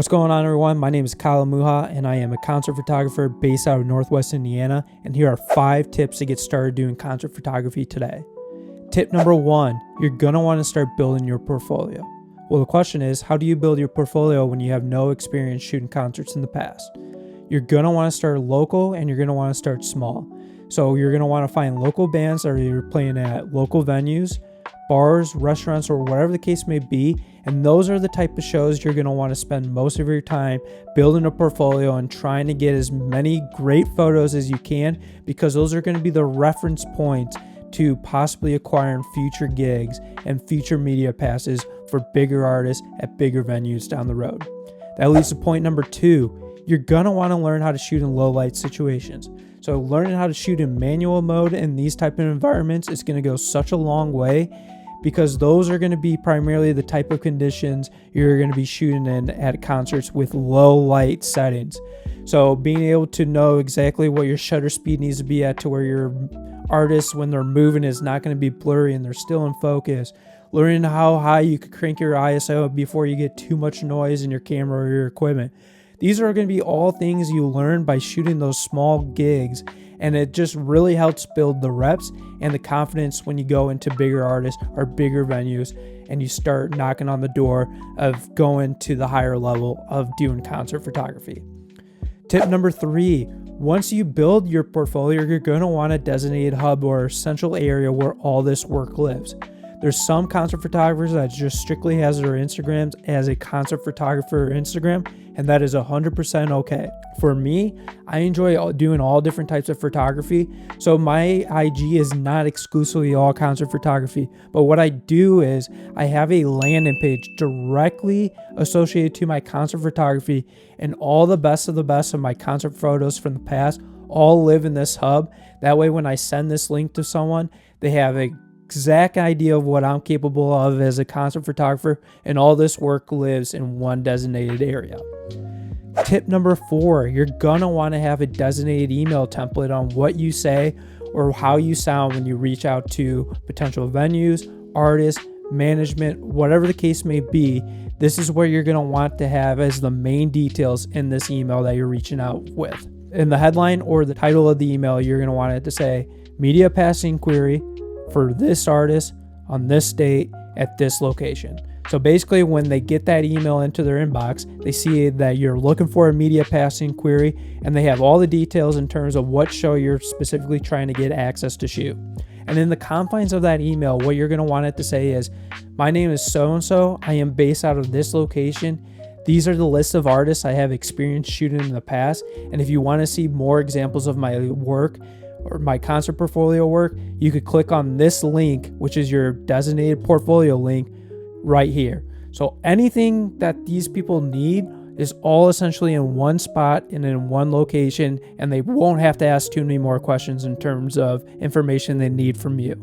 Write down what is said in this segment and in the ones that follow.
What's going on, everyone? My name is Kyle Muha, and I am a concert photographer based out of Northwest Indiana, and here are 5 tips to get started doing concert photography today. Tip number 1, you're going to want to start building your portfolio. Well, the question is, how do you build your portfolio when you have no experience shooting concerts in the past? You're going to want to start local, and you're going to want to start small. So you're going to want to find local bands that are either playing at local venues, bars, restaurants, or whatever the case may be. And those are the type of shows you're going to want to spend most of your time building a portfolio and trying to get as many great photos as you can, because those are going to be the reference points to possibly acquiring future gigs and future media passes for bigger artists at bigger venues down the road. That leads to point number 2. You're going to want to learn how to shoot in low light situations. So learning how to shoot in manual mode in these type of environments is going to go such a long way, because those are going to be primarily the type of conditions you're going to be shooting in at concerts with low light settings. So being able to know exactly what your shutter speed needs to be at to where your artists, when they're moving, is not going to be blurry and they're still in focus. Learning how high you could crank your ISO before you get too much noise in your camera or your equipment. These are going to be all things you learn by shooting those small gigs, and it just really helps build the reps and the confidence when you go into bigger artists or bigger venues and you start knocking on the door of going to the higher level of doing concert photography. Tip number 3, once you build your portfolio, you're going to want a designated hub or central area where all this work lives. There's some concert photographers that just strictly has their Instagrams as a concert photographer Instagram, and that is 100% okay. For me, I enjoy doing all different types of photography, so my IG is not exclusively all concert photography, but what I do is I have a landing page directly associated to my concert photography, and all the best of my concert photos from the past all live in this hub. That way, when I send this link to someone, they have a exact idea of what I'm capable of as a concert photographer, and all this work lives in one designated area. Tip number 4, you're gonna want to have a designated email template on what you say or how you sound when you reach out to potential venues, artists, management, whatever the case may be. This is where you're gonna want to have as the main details in this email that you're reaching out with. In the headline or the title of the email, you're gonna want it to say media pass inquiry for this artist on this date at this location. So basically, when they get that email into their inbox, they see that you're looking for a media pass inquiry, and they have all the details in terms of what show you're specifically trying to get access to shoot. And in the confines of that email, what you're going to want it to say is, my name is so-and-so, I am based out of this location. These are the list of artists I have experience shooting in the past, and if you want to see more examples of my work or my concert portfolio work, you could click on this link, which is your designated portfolio link right here. So anything that these people need is all essentially in one spot and in one location, and they won't have to ask too many more questions in terms of information they need from you.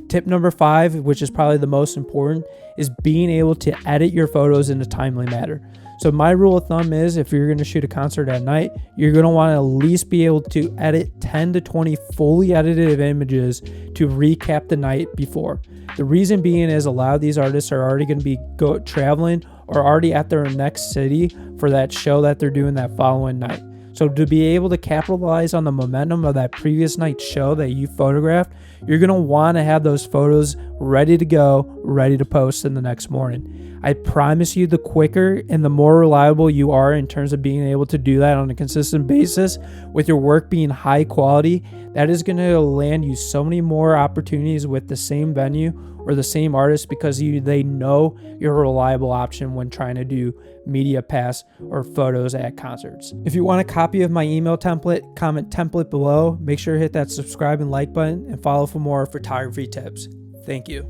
Tip number 5, which is probably the most important, is being able to edit your photos in a timely manner. So my rule of thumb is, if you're going to shoot a concert at night, you're going to want to at least be able to edit 10 to 20 fully edited images to recap the night before. The reason being is a lot of these artists are already going to be traveling or already at their next city for that show that they're doing that following night. So to be able to capitalize on the momentum of that previous night's show that you photographed, you're going to want to have those photos ready to go, ready to post in the next morning. I promise you, the quicker and the more reliable you are in terms of being able to do that on a consistent basis, with your work being high quality, that is going to land you so many more opportunities with the same venue or the same artist, because they know you're a reliable option when trying to do media pass or photos at concerts. If you want a copy of my email template, comment template below. Make sure to hit that subscribe and like button, and follow for more photography tips. Thank you.